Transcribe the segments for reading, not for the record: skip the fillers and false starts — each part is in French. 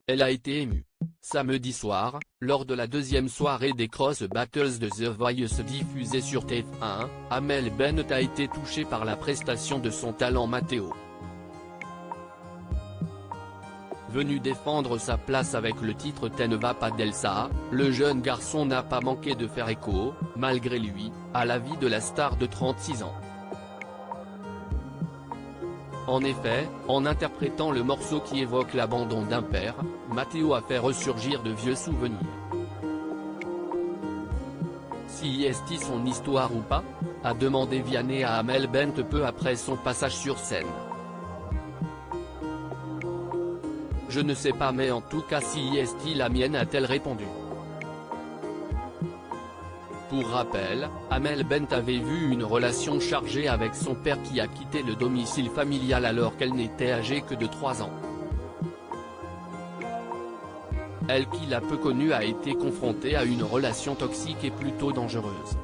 Elle a été émue. Samedi soir, lors de la deuxième soirée des Cross Battles de The Voice diffusée sur TF1, Amel Bent a été touchée par la prestation de son talent Matteo. Venu défendre sa place avec le titre Te ne va pas d'Elsa, le jeune garçon n'a pas manqué de faire écho, malgré lui, à la vie de la star de 36 ans. En effet, en interprétant le morceau qui évoque l'abandon d'un père, Matteo a fait ressurgir de vieux souvenirs. Si est-il son histoire ou pas, a demandé Vianney à Amel Bent peu après son passage sur scène. Je ne sais pas mais en tout cas si est-il la mienne, a-t-elle répondu. Pour rappel, Amel Bent avait vu une relation chargée avec son père qui a quitté le domicile familial alors qu'elle n'était âgée que de 3 ans. Elle qui l'a peu connu a été confrontée à une relation toxique et plutôt dangereuse.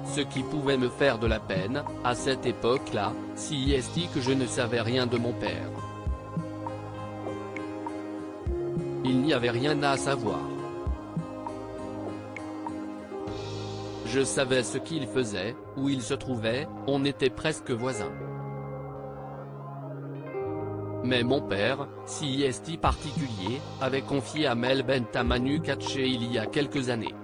Ce qui pouvait me faire de la peine, à cette époque-là, si est-il que je ne savais rien de mon père. Il n'y avait rien à savoir. Je savais ce qu'il faisait, où il se trouvait, on était presque voisins. Mais mon père, si est particulier, avait confié Amel Bent à Manu Katché il y a quelques années.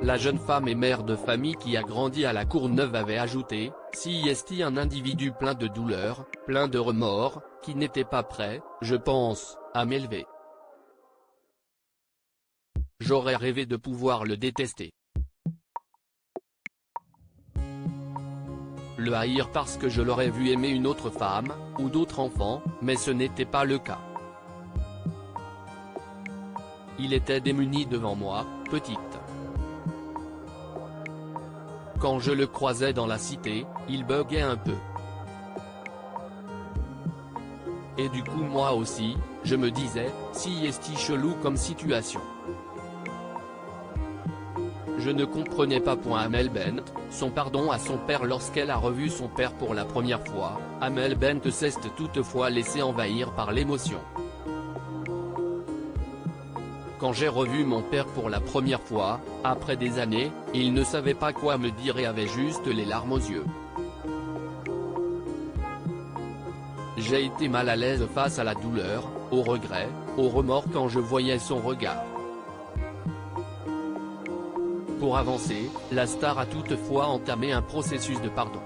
La jeune femme et mère de famille qui a grandi à La Courneuve avait ajouté, si est un individu plein de douleur, plein de remords, qui n'était pas prêt, je pense, à m'élever. J'aurais rêvé de pouvoir le détester. Le haïr parce que je l'aurais vu aimer une autre femme, ou d'autres enfants, mais ce n'était pas le cas. Il était démuni devant moi, petite. Quand je le croisais dans la cité, il buguait un peu. Et du coup moi aussi, je me disais, si est-il chelou comme situation. Je ne comprenais pas. Amel Bent, son pardon à son père lorsqu'elle a revu son père pour la première fois, Amel Bent s'est toutefois laissé envahir par l'émotion. Quand j'ai revu mon père pour la première fois, après des années, il ne savait pas quoi me dire et avait juste les larmes aux yeux. J'ai été mal à l'aise face à la douleur, au regret, au remords quand je voyais son regard. Pour avancer, la star a toutefois entamé un processus de pardon.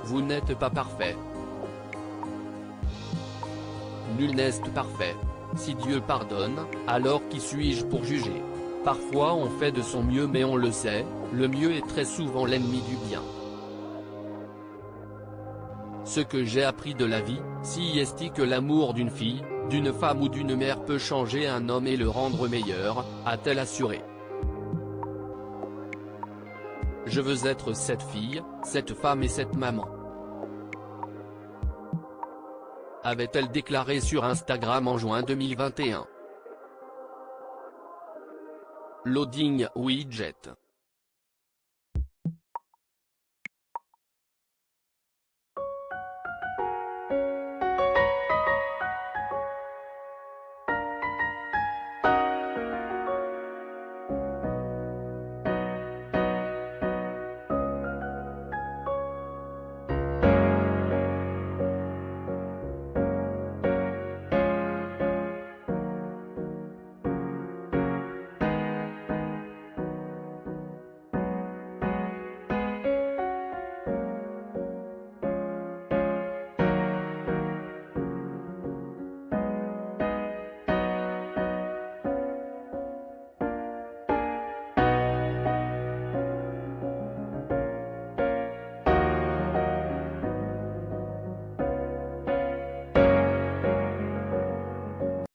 Vous n'êtes pas parfait. Nul n'est parfait. Si Dieu pardonne, alors qui suis-je pour juger? Parfois on fait de son mieux mais on le sait, le mieux est très souvent l'ennemi du bien. Ce que j'ai appris de la vie, si est que l'amour d'une fille, d'une femme ou d'une mère peut changer un homme et le rendre meilleur, a-t-elle assuré. Je veux être cette fille, cette femme et cette maman. Avait-elle déclaré sur Instagram en juin 2021. Loading widget.